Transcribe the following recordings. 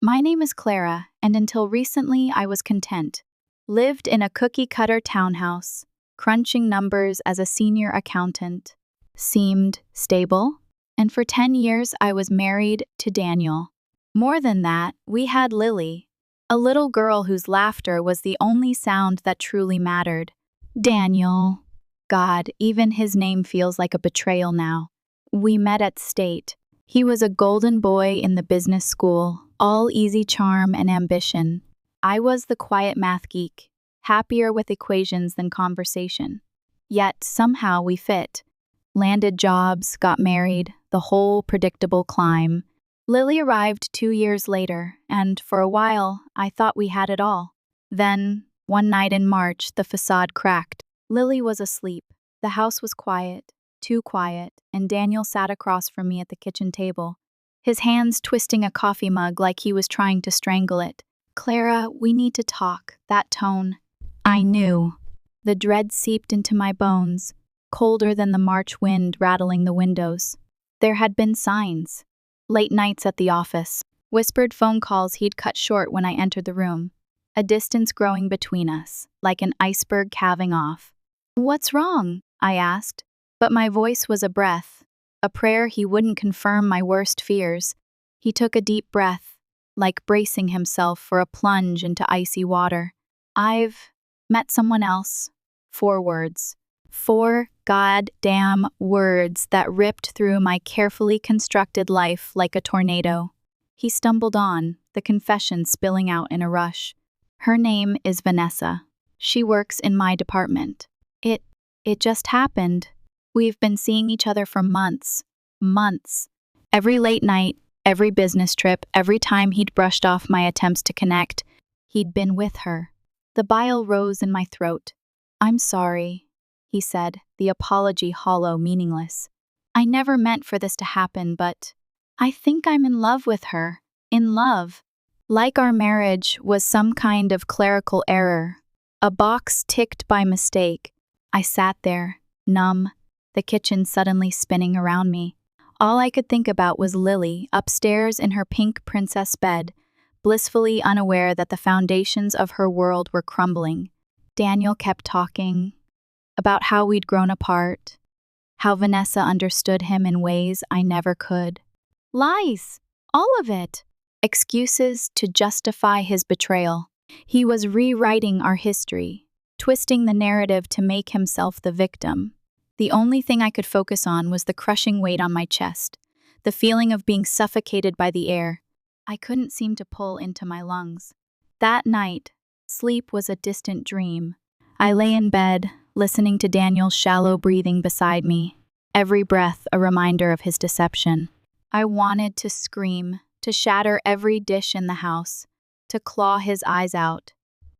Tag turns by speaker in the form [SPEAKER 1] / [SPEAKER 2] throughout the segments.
[SPEAKER 1] My name is Clara, and until recently I was content. Lived in a cookie-cutter townhouse, crunching numbers as a senior accountant. Seemed stable, and for 10 years I was married to Daniel. More than that, we had Lily, a little girl whose laughter was the only sound that truly mattered. Daniel. God, even his name feels like a betrayal now. We met at State. He was a golden boy in the business school, all easy charm and ambition. I was the quiet math geek, happier with equations than conversation. Yet somehow we fit. Landed jobs, got married, the whole predictable climb. Lily arrived 2 years later, and for a while, I thought we had it all. Then, one night in March, the facade cracked. Lily was asleep. The house was quiet, too quiet, and Daniel sat across from me at the kitchen table, his hands twisting a coffee mug like he was trying to strangle it. Clara, we need to talk. That tone. I knew. The dread seeped into my bones, colder than the March wind rattling the windows. There had been signs. Late nights at the office, whispered phone calls he'd cut short when I entered the room, a distance growing between us, like an iceberg calving off. What's wrong? I asked, but my voice was a breath, a prayer he wouldn't confirm my worst fears. He took a deep breath, like bracing himself for a plunge into icy water. I've met someone else. 4 words. 4 goddamn words that ripped through my carefully constructed life like a tornado. He stumbled on, the confession spilling out in a rush. Her name is Vanessa. She works in my department. It just happened. We've been seeing each other for months. Months. Every late night, every business trip, every time he'd brushed off my attempts to connect, he'd been with her. The bile rose in my throat. I'm sorry, he said, the apology hollow, meaningless. I never meant for this to happen, but I think I'm in love with her. In love. Like our marriage was some kind of clerical error. A box ticked by mistake. I sat there, numb, the kitchen suddenly spinning around me. All I could think about was Lily, upstairs in her pink princess bed, blissfully unaware that the foundations of her world were crumbling. Daniel kept talking about how we'd grown apart, how Vanessa understood him in ways I never could. Lies! All of it! Excuses to justify his betrayal. He was rewriting our history, twisting the narrative to make himself the victim. The only thing I could focus on was the crushing weight on my chest, the feeling of being suffocated by the air. I couldn't seem to pull into my lungs. That night, sleep was a distant dream. I lay in bed, listening to Daniel's shallow breathing beside me, every breath a reminder of his deception. I wanted to scream, to shatter every dish in the house, to claw his eyes out.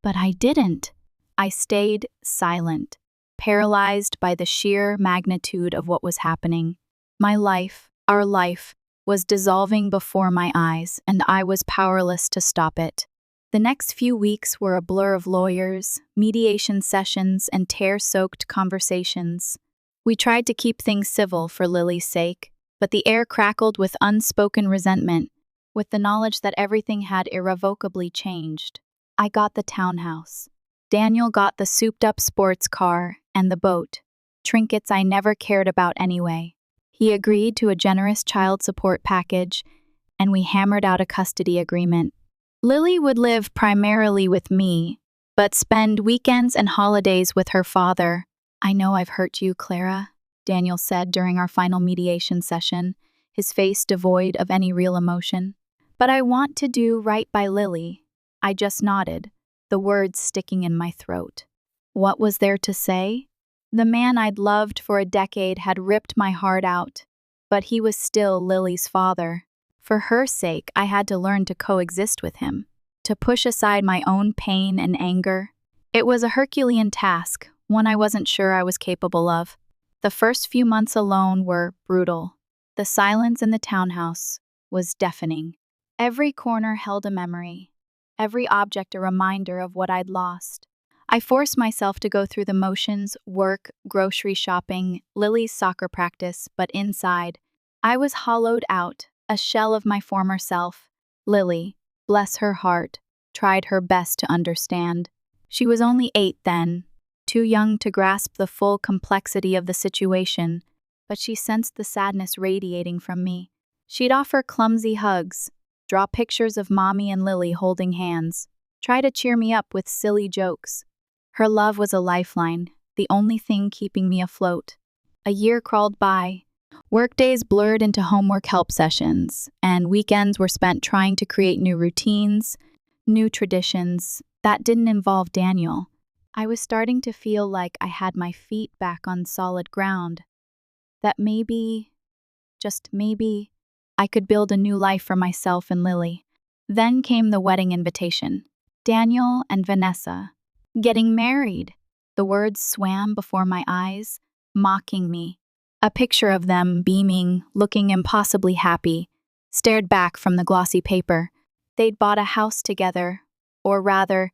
[SPEAKER 1] But I didn't. I stayed silent, paralyzed by the sheer magnitude of what was happening. My life, our life, was dissolving before my eyes, and I was powerless to stop it. The next few weeks were a blur of lawyers, mediation sessions, and tear-soaked conversations. We tried to keep things civil for Lily's sake, but the air crackled with unspoken resentment, with the knowledge that everything had irrevocably changed. I got the townhouse. Daniel got the souped-up sports car and the boat, trinkets I never cared about anyway. He agreed to a generous child support package, and we hammered out a custody agreement. Lily would live primarily with me, but spend weekends and holidays with her father. I know I've hurt you, Clara, Daniel said during our final mediation session, his face devoid of any real emotion. But I want to do right by Lily. I just nodded, the words sticking in my throat. What was there to say? The man I'd loved for a decade had ripped my heart out, but he was still Lily's father. For her sake, I had to learn to coexist with him, to push aside my own pain and anger. It was a Herculean task, one I wasn't sure I was capable of. The first few months alone were brutal. The silence in the townhouse was deafening. Every corner held a memory, every object a reminder of what I'd lost. I forced myself to go through the motions, work, grocery shopping, Lily's soccer practice, but inside, I was hollowed out, a shell of my former self. Lily, bless her heart, tried her best to understand. She was only 8 then, too young to grasp the full complexity of the situation, but she sensed the sadness radiating from me. She'd offer clumsy hugs, draw pictures of Mommy and Lily holding hands, try to cheer me up with silly jokes. Her love was a lifeline, the only thing keeping me afloat. A year crawled by. Workdays blurred into homework help sessions, and weekends were spent trying to create new routines, new traditions that didn't involve Daniel. I was starting to feel like I had my feet back on solid ground, that maybe, just maybe, I could build a new life for myself and Lily. Then came the wedding invitation. Daniel and Vanessa. Getting married. The words swam before my eyes, mocking me. A picture of them beaming, looking impossibly happy, stared back from the glossy paper. They'd bought a house together, or rather,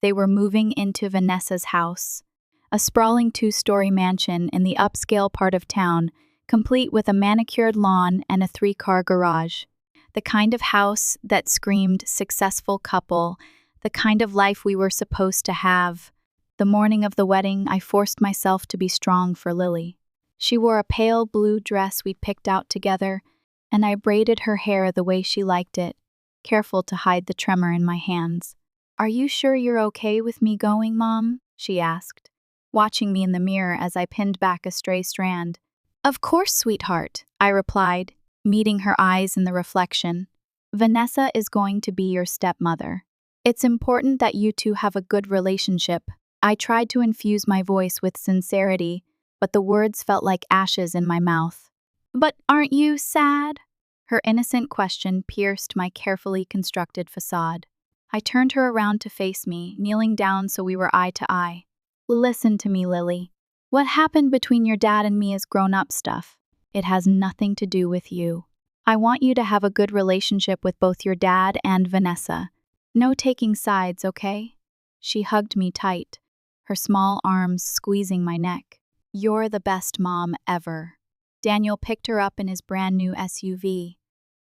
[SPEAKER 1] they were moving into Vanessa's house, a sprawling 2-story mansion in the upscale part of town, complete with a manicured lawn and a 3-car garage. The kind of house that screamed successful couple, the kind of life we were supposed to have. The morning of the wedding, I forced myself to be strong for Lily. She wore a pale blue dress we'd picked out together, and I braided her hair the way she liked it, careful to hide the tremor in my hands. "Are you sure you're okay with me going, Mom?" she asked, watching me in the mirror as I pinned back a stray strand. "Of course, sweetheart," I replied, meeting her eyes in the reflection. "Vanessa is going to be your stepmother. It's important that you two have a good relationship." I tried to infuse my voice with sincerity, but the words felt like ashes in my mouth. "But aren't you sad?" Her innocent question pierced my carefully constructed facade. I turned her around to face me, kneeling down so we were eye to eye. "Listen to me, Lily. What happened between your dad and me is grown-up stuff. It has nothing to do with you. I want you to have a good relationship with both your dad and Vanessa. No taking sides, okay?" She hugged me tight, her small arms squeezing my neck. "You're the best mom ever." Daniel picked her up in his brand new SUV,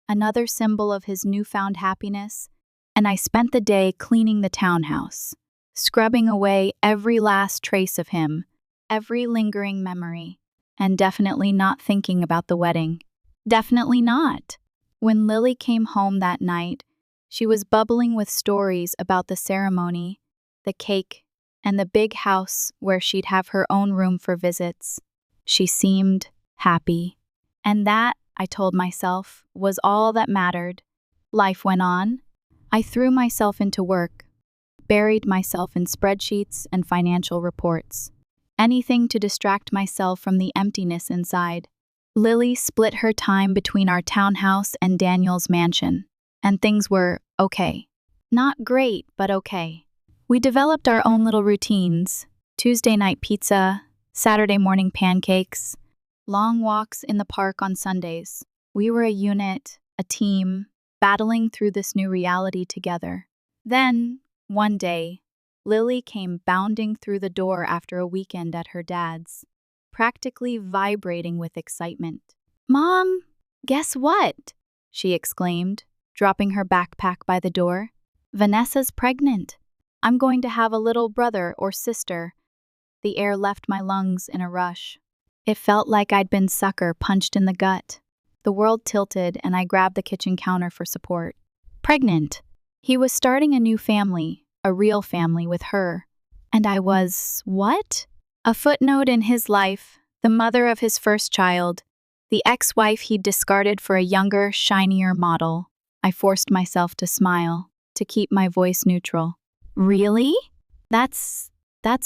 [SPEAKER 1] another symbol of his newfound happiness, and I spent the day cleaning the townhouse, scrubbing away every last trace of him, every lingering memory, and definitely not thinking about the wedding. Definitely not. When Lily came home that night, she was bubbling with stories about the ceremony, the cake, and the big house where she'd have her own room for visits. She seemed happy. And that, I told myself, was all that mattered. Life went on. I threw myself into work, buried myself in spreadsheets and financial reports. Anything to distract myself from the emptiness inside. Lily split her time between our townhouse and Daniel's mansion, and things were okay. Not great, but okay. We developed our own little routines: Tuesday night pizza, Saturday morning pancakes, long walks in the park on Sundays. We were a unit, a team, battling through this new reality together. Then, one day, Lily came bounding through the door after a weekend at her dad's, practically vibrating with excitement. "Mom, guess what?" she exclaimed, dropping her backpack by the door. "Vanessa's pregnant. I'm going to have a little brother or sister." The air left my lungs in a rush. It felt like I'd been sucker punched in the gut. The world tilted and I grabbed the kitchen counter for support. Pregnant. He was starting a new family, a real family with her. And I was, what? A footnote in his life, the mother of his first child, the ex-wife he'd discarded for a younger, shinier model. I forced myself to smile, to keep my voice neutral. "Really? That's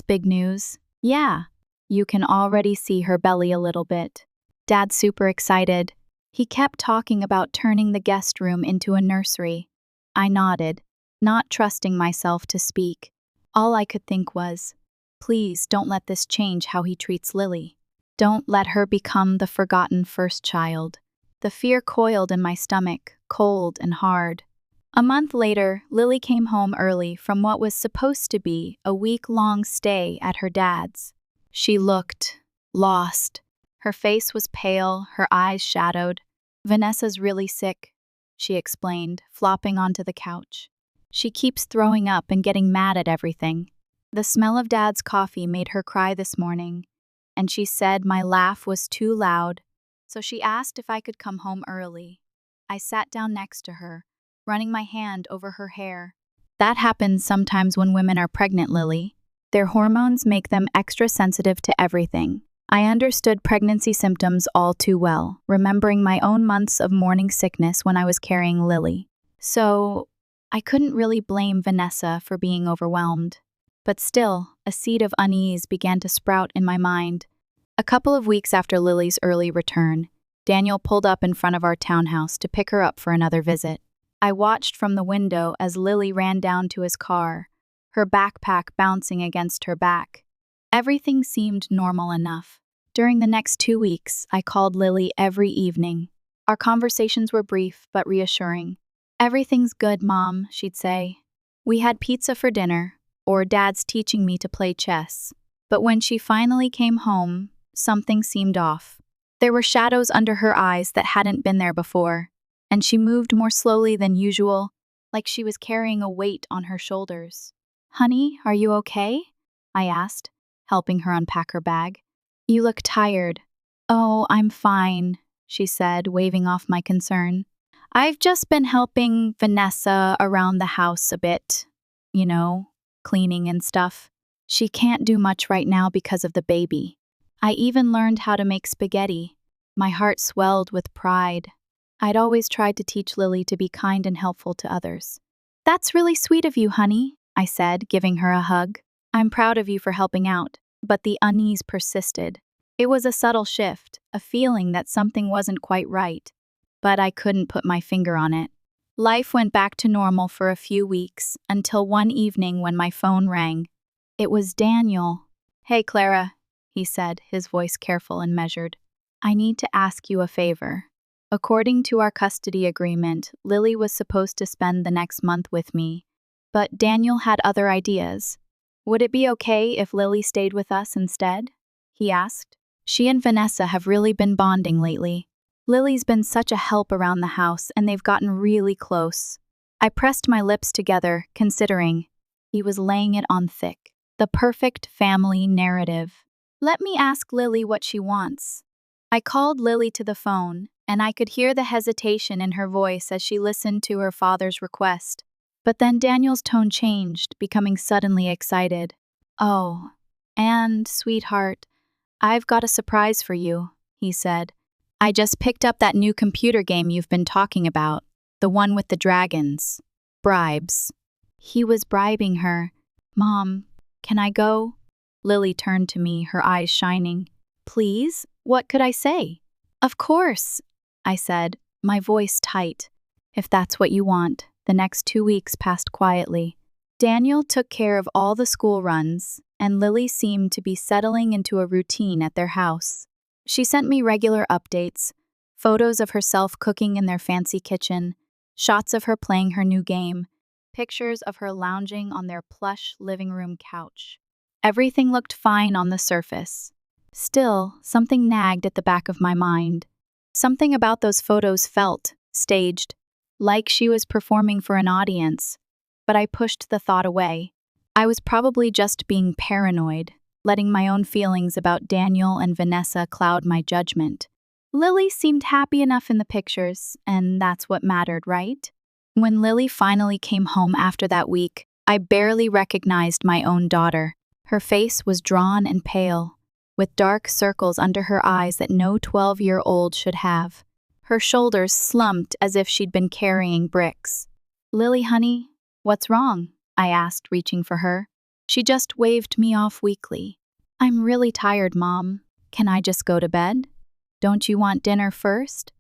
[SPEAKER 1] big news." "Yeah." You can already see her belly a little bit. Dad's super excited. He kept talking about turning the guest room into a nursery. I nodded, not trusting myself to speak. All I could think was, please don't let this change how he treats Lily. Don't let her become the forgotten first child. The fear coiled in my stomach, cold and hard. A month later, Lily came home early from what was supposed to be a week-long stay at her dad's. She looked lost. Her face was pale, her eyes shadowed. "Vanessa's really sick," she explained, flopping onto the couch. She keeps throwing up and getting mad at everything. The smell of Dad's coffee made her cry this morning, and she said my laugh was too loud, so she asked if I could come home early. I sat down next to her, running my hand over her hair. That happens sometimes when women are pregnant, Lily. Their hormones make them extra sensitive to everything. I understood pregnancy symptoms all too well, remembering my own months of morning sickness when I was carrying Lily. So, I couldn't really blame Vanessa for being overwhelmed. But still, a seed of unease began to sprout in my mind. A couple of weeks after Lily's early return, Daniel pulled up in front of our townhouse to pick her up for another visit. I watched from the window as Lily ran down to his car, her backpack bouncing against her back. Everything seemed normal enough. During the next 2 weeks, I called Lily every evening. Our conversations were brief but reassuring. "Everything's good, Mom," she'd say. "We had pizza for dinner, or Dad's teaching me to play chess." But when she finally came home, something seemed off. There were shadows under her eyes that hadn't been there before, and she moved more slowly than usual, like she was carrying a weight on her shoulders. "Honey, are you okay?" I asked, helping her unpack her bag. "You look tired." "Oh, I'm fine," she said, waving off my concern. "I've just been helping Vanessa around the house a bit. Cleaning and stuff. She can't do much right now because of the baby. I even learned how to make spaghetti." My heart swelled with pride. I'd always tried to teach Lily to be kind and helpful to others. "That's really sweet of you, honey," I said, giving her a hug. "I'm proud of you for helping out." But the unease persisted. It was a subtle shift, a feeling that something wasn't quite right, but I couldn't put my finger on it. Life went back to normal for a few weeks, until one evening when my phone rang. It was Daniel. "Hey, Clara," he said, his voice careful and measured. "I need to ask you a favor." According to our custody agreement, Lily was supposed to spend the next month with me, but Daniel had other ideas. "Would it be okay if Lily stayed with us instead?" he asked. "She and Vanessa have really been bonding lately. Lily's been such a help around the house, and they've gotten really close." I pressed my lips together, considering. He was laying it on thick. The perfect family narrative. "Let me ask Lily what she wants." I called Lily to the phone, and I could hear the hesitation in her voice as she listened to her father's request. But then Daniel's tone changed, becoming suddenly excited. "Oh, and, sweetheart, I've got a surprise for you," he said. "I just picked up that new computer game you've been talking about, the one with the dragons. Bribes." He was bribing her. "Mom, can I go?" Lily turned to me, her eyes shining. "Please? What could I say?" "Of course," I said, my voice tight. "If that's what you want." The next 2 weeks passed quietly. Daniel took care of all the school runs, and Lily seemed to be settling into a routine at their house. She sent me regular updates, photos of herself cooking in their fancy kitchen, shots of her playing her new game, pictures of her lounging on their plush living room couch. Everything looked fine on the surface. Still, something nagged at the back of my mind. Something about those photos felt staged, like she was performing for an audience. But I pushed the thought away. I was probably just being paranoid, letting my own feelings about Daniel and Vanessa cloud my judgment. Lily seemed happy enough in the pictures, and that's what mattered, right? When Lily finally came home after that week, I barely recognized my own daughter. Her face was drawn and pale, with dark circles under her eyes that no 12-year-old should have. Her shoulders slumped as if she'd been carrying bricks. "Lily, honey, what's wrong?" I asked, reaching for her. She just waved me off weakly. "I'm really tired, Mom. Can I just go to bed? Don't you want dinner first?"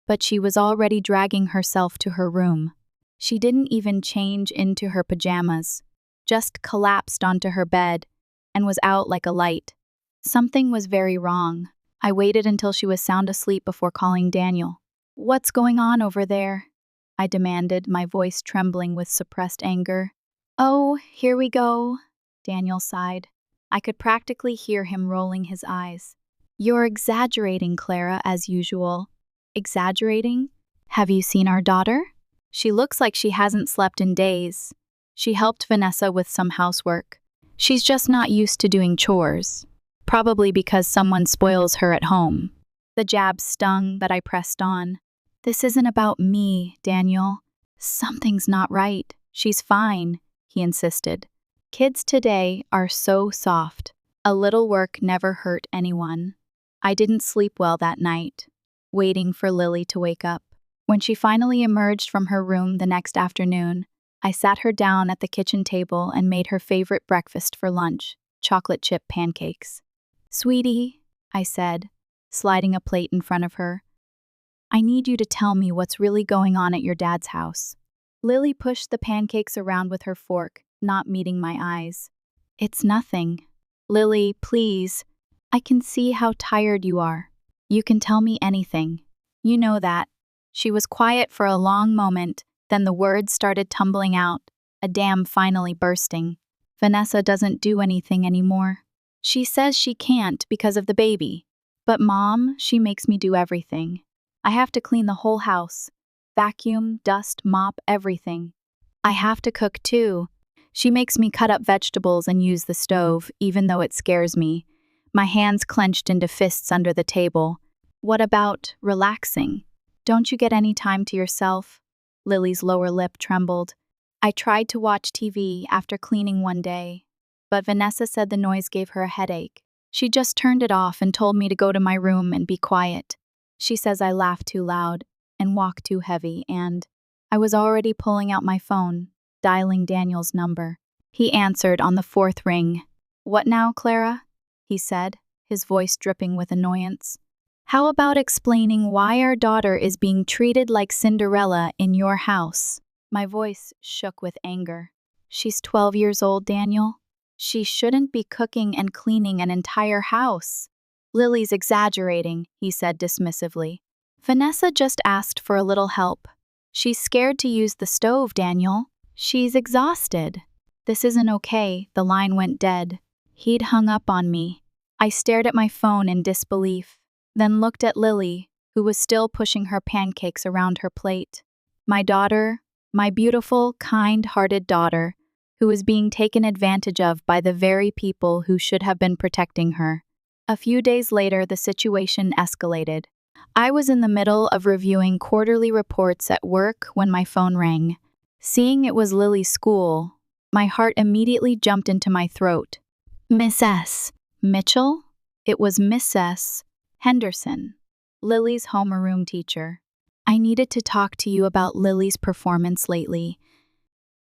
[SPEAKER 1] But she was already dragging herself to her room. She didn't even change into her pajamas, just collapsed onto her bed and was out like a light. Something was very wrong. I waited until she was sound asleep before calling Daniel. "What's going on over there?" I demanded, my voice trembling with suppressed anger. "Oh, here we go," Daniel sighed. I could practically hear him rolling his eyes. "You're exaggerating, Clara, as usual." "Exaggerating? Have you seen our daughter? She looks like she hasn't slept in days. She helped Vanessa with some housework. She's just not used to doing chores. Probably because someone spoils her at home. The jab stung, but I pressed on. This isn't about me, Daniel. Something's not right. She's fine, he insisted. Kids today are so soft. A little work never hurt anyone. I didn't sleep well that night, waiting for Lily to wake up. When she finally emerged from her room the next afternoon, I sat her down at the kitchen table and made her favorite breakfast for lunch, chocolate chip pancakes. Sweetie, I said, sliding a plate in front of her, I need you to tell me what's really going on at your dad's house. Lily pushed the pancakes around with her fork, not meeting my eyes. It's nothing. Lily, please. I can see how tired you are. You can tell me anything. You know that. She was quiet for a long moment, then the words started tumbling out, a dam finally bursting. Vanessa doesn't do anything anymore. She says she can't because of the baby. But Mom, she makes me do everything. I have to clean the whole house. Vacuum, dust, mop, everything. I have to cook too. She makes me cut up vegetables and use the stove, even though it scares me. My hands clenched into fists under the table. What about relaxing? Don't you get any time to yourself? Lily's lower lip trembled. I tried to watch TV after cleaning one day, but Vanessa said the noise gave her a headache. She just turned it off and told me to go to my room and be quiet. She says I laugh too loud and walk too heavy, and I was already pulling out my phone, dialing Daniel's number. He answered on the fourth ring. What now, Clara? He said, his voice dripping with annoyance. How about explaining why our daughter is being treated like Cinderella in your house? My voice shook with anger. She's 12 years old, Daniel. She shouldn't be cooking and cleaning an entire house. Lily's exaggerating, he said dismissively. Vanessa just asked for a little help. She's scared to use the stove, Daniel. She's exhausted. This isn't okay, the line went dead. He'd hung up on me. I stared at my phone in disbelief, then looked at Lily, who was still pushing her pancakes around her plate. My daughter, my beautiful, kind-hearted daughter, who was being taken advantage of by the very people who should have been protecting her. A few days later, the situation escalated. I was in the middle of reviewing quarterly reports at work when my phone rang. Seeing it was Lily's school, my heart immediately jumped into my throat. Miss S. Mitchell? It was Miss S. Henderson, Lily's homeroom teacher. I needed to talk to you about Lily's performance lately.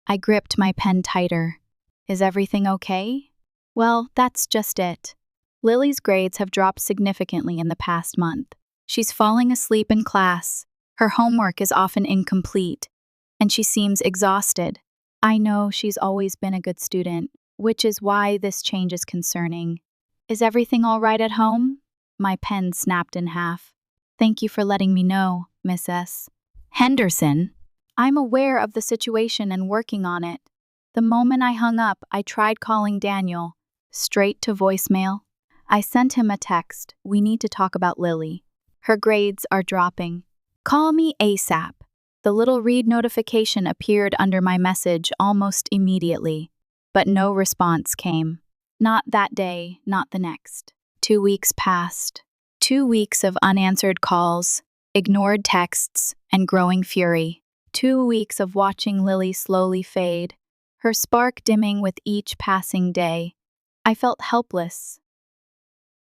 [SPEAKER 1] I gripped my pen tighter. Is everything okay? Well, that's just it. Lily's grades have dropped significantly in the past month. She's falling asleep in class. Her homework is often incomplete, and she seems exhausted. I know she's always been a good student, which is why this change is concerning. Is everything all right at home? My pen snapped in half. Thank you for letting me know, Miss S. Henderson. I'm aware of the situation and working on it. The moment I hung up, I tried calling Daniel, straight to voicemail. I sent him a text. We need to talk about Lily. Her grades are dropping. Call me ASAP. The little read notification appeared under my message almost immediately, but no response came. Not that day, not the next. 2 weeks passed. 2 weeks of unanswered calls, ignored texts, and growing fury. 2 weeks of watching Lily slowly fade, her spark dimming with each passing day. I felt helpless,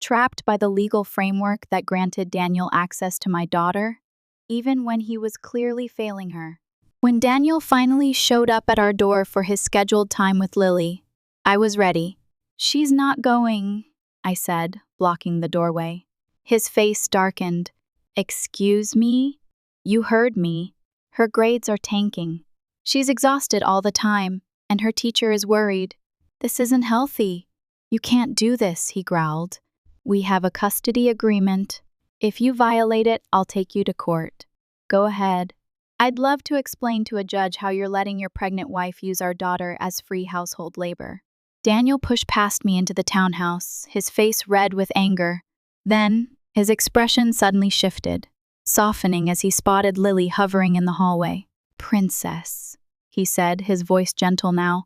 [SPEAKER 1] trapped by the legal framework that granted Daniel access to my daughter, even when he was clearly failing her. When Daniel finally showed up at our door for his scheduled time with Lily, I was ready. She's not going, I said, blocking the doorway. His face darkened. Excuse me? You heard me. Her grades are tanking. She's exhausted all the time, and her teacher is worried. This isn't healthy. You can't do this, he growled. We have a custody agreement. If you violate it, I'll take you to court. Go ahead. I'd love to explain to a judge how you're letting your pregnant wife use our daughter as free household labor. Daniel pushed past me into the townhouse, his face red with anger. Then, his expression suddenly shifted. softening as he spotted Lily hovering in the hallway. "Princess," he said, his voice gentle now.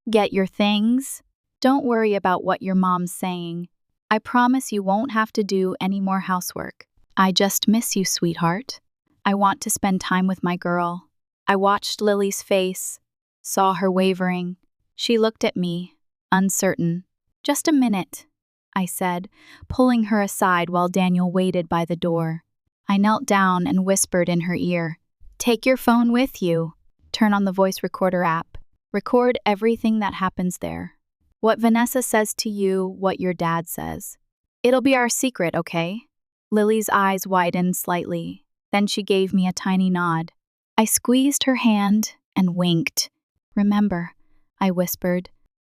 [SPEAKER 1] "Get your things? Don't worry about what your mom's saying. I promise you won't have to do any more housework. I just miss you, sweetheart. I want to spend time with my girl." I watched Lily's face, saw her wavering. She looked at me, uncertain. "Just a minute," I said, pulling her aside while Daniel waited by the door. I knelt down and whispered in her ear, "Take your phone with you. Turn on the voice recorder app. Record everything that happens there. What Vanessa says to you, what your dad says. It'll be our secret, okay?" Lily's eyes widened slightly. Then she gave me a tiny nod. I squeezed her hand and winked. "Remember," I whispered,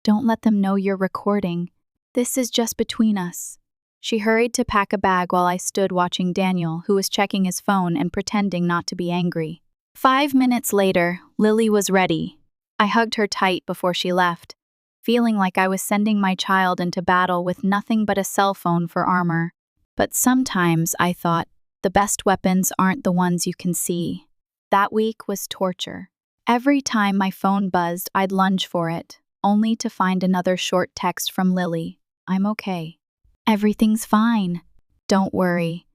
[SPEAKER 1] "don't let them know you're recording. This is just between us." She hurried to pack a bag while I stood watching Daniel, who was checking his phone and pretending not to be angry. 5 minutes later, Lily was ready. I hugged her tight before she left, feeling like I was sending my child into battle with nothing but a cell phone for armor. But sometimes, I thought, the best weapons aren't the ones you can see. That week was torture. Every time my phone buzzed, I'd lunge for it, only to find another short text from Lily. "I'm okay. Everything's fine. Don't worry."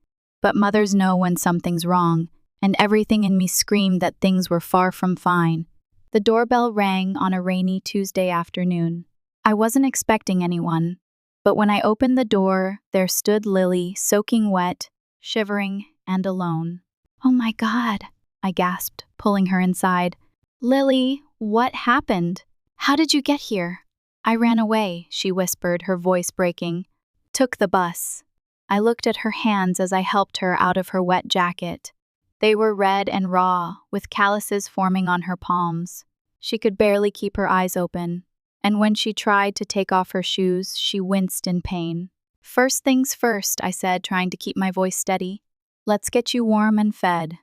[SPEAKER 1] But mothers know when something's wrong, and everything in me screamed that things were far from fine. The doorbell rang on a rainy Tuesday afternoon. I wasn't expecting anyone, but when I opened the door, there stood Lily, soaking wet, shivering, and alone. "Oh my God," I gasped, pulling her inside. "Lily, what happened? How did you get here?" "I ran away," she whispered, her voice breaking. "Took the bus." I looked at her hands as I helped her out of her wet jacket. They were red and raw, with calluses forming on her palms. She could barely keep her eyes open, and when she tried to take off her shoes, she winced in pain. "First things first," I said, trying to keep my voice steady. "Let's get you warm and fed."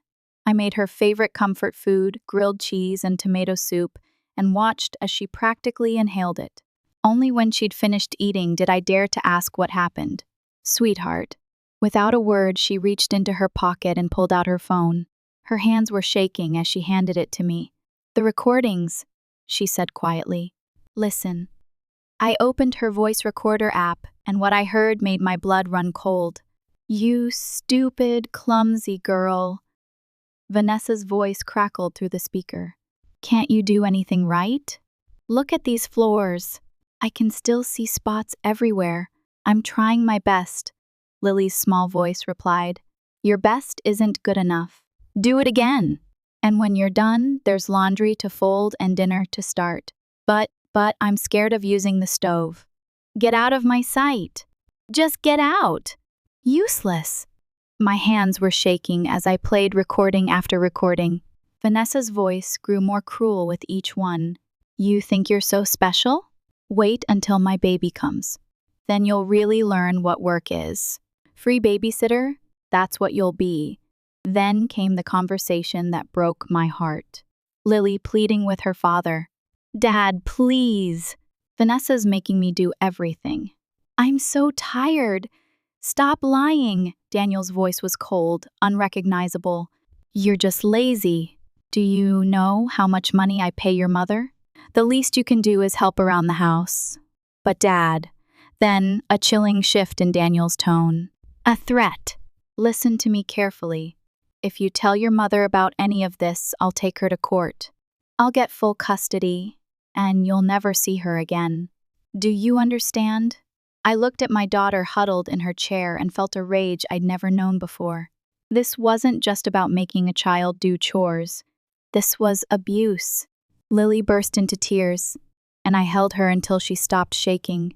[SPEAKER 1] I made her favorite comfort food, grilled cheese and tomato soup, and watched as she practically inhaled it. Only when she'd finished eating did I dare to ask what happened. "Sweetheart." Without a word, she reached into her pocket and pulled out her phone. Her hands were shaking as she handed it to me. "The recordings," she said quietly. "Listen." I opened her voice recorder app, and what I heard made my blood run cold. "You stupid, clumsy girl." Vanessa's voice crackled through the speaker. "Can't you do anything right? Look at these floors. I can still see spots everywhere. I'm trying my best." Lily's small voice replied, "Your best isn't good enough. Do it again. And when you're done, there's laundry to fold and dinner to start. But I'm scared of using the stove. Get out of my sight. Just get out. Useless." My hands were shaking as I played recording after recording. Vanessa's voice grew more cruel with each one. "You think you're so special? Wait until my baby comes. Then you'll really learn what work is. Free babysitter? That's what you'll be." Then came the conversation that broke my heart. Lily pleading with her father. "Dad, please. Vanessa's making me do everything. I'm so tired. Stop lying." Daniel's voice was cold, unrecognizable. "You're just lazy. Do you know how much money I pay your mother? The least you can do is help around the house." "But Dad." Then a chilling shift in Daniel's tone. "A threat. Listen to me carefully. If you tell your mother about any of this, I'll take her to court. I'll get full custody, and you'll never see her again. Do you understand?" I looked at my daughter huddled in her chair and felt a rage I'd never known before. This wasn't just about making a child do chores. This was abuse. Lily burst into tears, and I held her until she stopped shaking,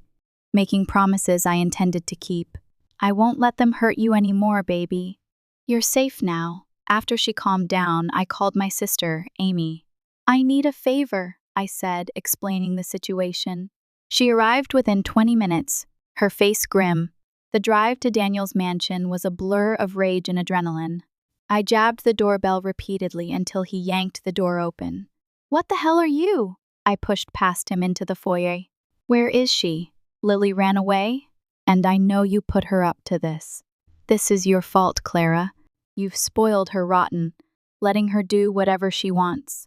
[SPEAKER 1] making promises I intended to keep. "I won't let them hurt you anymore, baby. You're safe now." After she calmed down, I called my sister, Amy. "I need a favor," I said, explaining the situation. She arrived within 20 minutes, her face grim. The drive to Daniel's mansion was a blur of rage and adrenaline. I jabbed the doorbell repeatedly until he yanked the door open. "What the hell are you?" I pushed past him into the foyer. "Where is she? Lily ran away? And I know you put her up to this. This is your fault, Clara. You've spoiled her rotten, letting her do whatever she wants.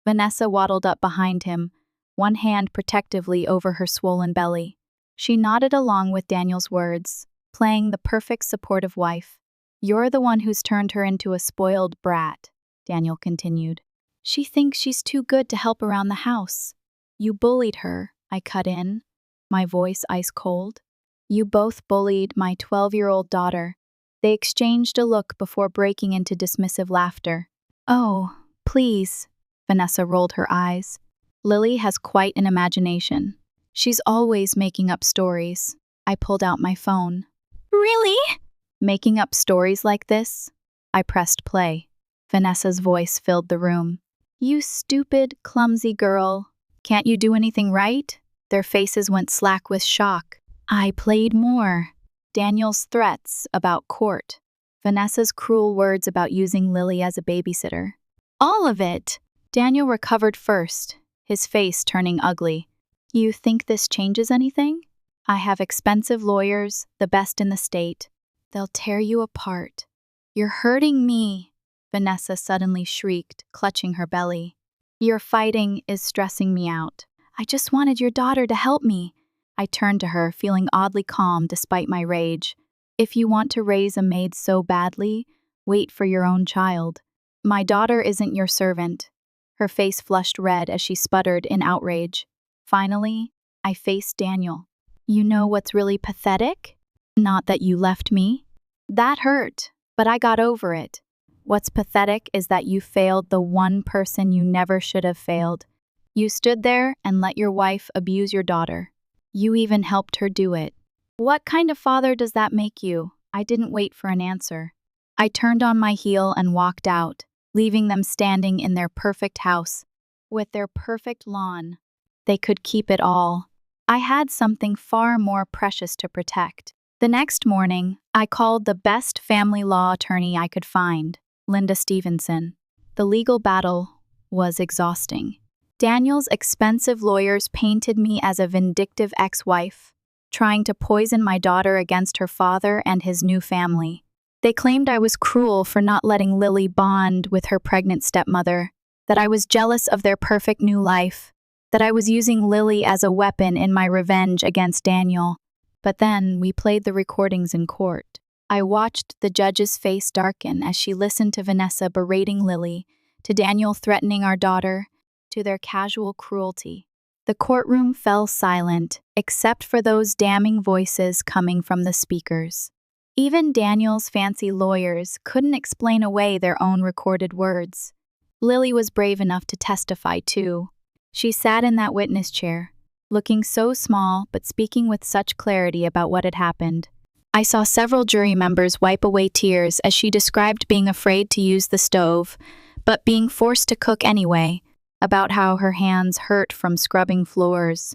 [SPEAKER 1] Vanessa waddled up behind him, one hand protectively over her swollen belly. She nodded along with Daniel's words, playing the perfect supportive wife. You're the one who's turned her into a spoiled brat, Daniel continued. She thinks she's too good to help around the house. You bullied her, I cut in, my voice ice cold. You both bullied my 12-year-old daughter. They exchanged a look before breaking into dismissive laughter. Oh, please, Vanessa rolled her eyes. Lily has quite an imagination. She's always making up stories. I pulled out my phone. Really? Making up stories like this? I pressed play. Vanessa's voice filled the room. You stupid, clumsy girl. Can't you do anything right? Their faces went slack with shock. I played more. Daniel's threats about court. Vanessa's cruel words about using Lily as a babysitter. All of it. Daniel recovered first, his face turning ugly. You think this changes anything? I have expensive lawyers, the best in the state. They'll tear you apart. You're hurting me, Vanessa suddenly shrieked, clutching her belly. Your fighting is stressing me out. I just wanted your daughter to help me. I turned to her, feeling oddly calm despite my rage. If you want to raise a maid so badly, wait for your own child. My daughter isn't your servant. Her face flushed red as she sputtered in outrage. Finally, I faced Daniel. You know what's really pathetic? Not that you left me. That hurt, but I got over it. What's pathetic is that you failed the one person you never should have failed. You stood there and let your wife abuse your daughter. You even helped her do it. What kind of father does that make you? I didn't wait for an answer. I turned on my heel and walked out, leaving them standing in their perfect house, with their perfect lawn. They could keep it all. I had something far more precious to protect. The next morning, I called the best family law attorney I could find, Linda Stevenson. The legal battle was exhausting. Daniel's expensive lawyers painted me as a vindictive ex-wife, trying to poison my daughter against her father and his new family. They claimed I was cruel for not letting Lily bond with her pregnant stepmother, that I was jealous of their perfect new life, that I was using Lily as a weapon in my revenge against Daniel. But then we played the recordings in court. I watched the judge's face darken as she listened to Vanessa berating Lily, to Daniel threatening our daughter, to their casual cruelty. The courtroom fell silent, except for those damning voices coming from the speakers. Even Daniel's fancy lawyers couldn't explain away their own recorded words. Lily was brave enough to testify, too. She sat in that witness chair, looking so small but speaking with such clarity about what had happened. I saw several jury members wipe away tears as she described being afraid to use the stove, but being forced to cook anyway, about how her hands hurt from scrubbing floors,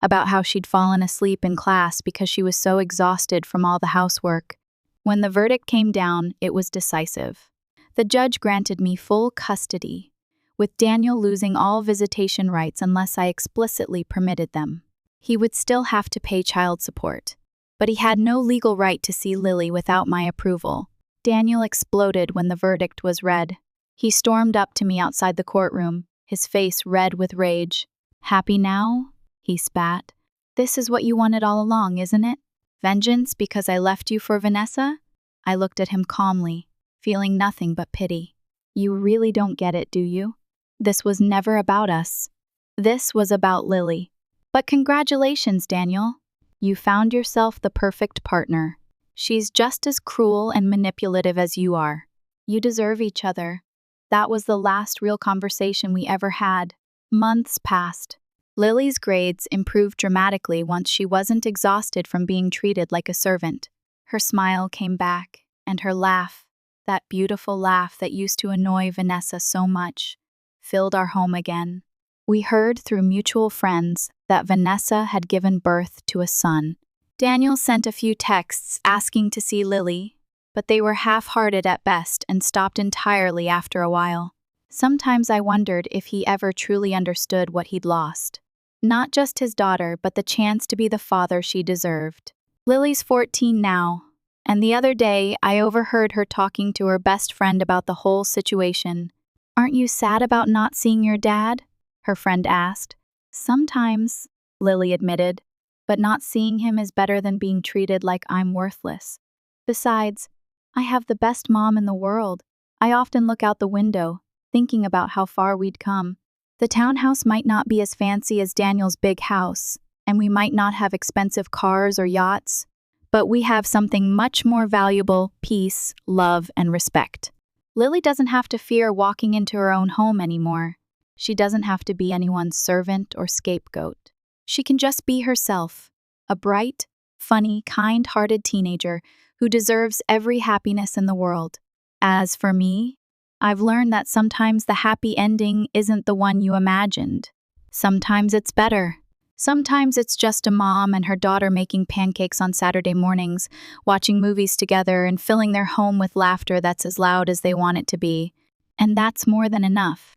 [SPEAKER 1] about how she'd fallen asleep in class because she was so exhausted from all the housework. When the verdict came down, it was decisive. The judge granted me full custody, with Daniel losing all visitation rights unless I explicitly permitted them. He would still have to pay child support, but he had no legal right to see Lily without my approval. Daniel exploded when the verdict was read. He stormed up to me outside the courtroom, his face red with rage. Happy now? He spat. This is what you wanted all along, isn't it? Vengeance because I left you for Vanessa? I looked at him calmly, feeling nothing but pity. You really don't get it, do you? This was never about us. This was about Lily. But congratulations, Daniel. You found yourself the perfect partner. She's just as cruel and manipulative as you are. You deserve each other. That was the last real conversation we ever had. Months passed. Lily's grades improved dramatically once she wasn't exhausted from being treated like a servant. Her smile came back, and her laugh, that beautiful laugh that used to annoy Vanessa so much, filled our home again. We heard through mutual friends that Vanessa had given birth to a son. Daniel sent a few texts asking to see Lily, but they were half-hearted at best and stopped entirely after a while. Sometimes I wondered if he ever truly understood what he'd lost. Not just his daughter, but the chance to be the father she deserved. Lily's 14 now, And the other day, I overheard her talking to her best friend about the whole situation. "Aren't you sad about not seeing your dad?" her friend asked. "Sometimes," Lily admitted, "but not seeing him is better than being treated like I'm worthless. Besides, I have the best mom in the world. I often look out the window, thinking about how far we'd come. The townhouse might not be as fancy as Daniel's big house, and we might not have expensive cars or yachts, but we have something much more valuable: peace, love, and respect." Lily doesn't have to fear walking into her own home anymore. She doesn't have to be anyone's servant or scapegoat. She can just be herself, a bright, funny, kind-hearted teenager who deserves every happiness in the world. As for me, I've learned that sometimes the happy ending isn't the one you imagined. Sometimes it's better. Sometimes it's just a mom and her daughter making pancakes on Saturday mornings, watching movies together, and filling their home with laughter that's as loud as they want it to be. And that's more than enough.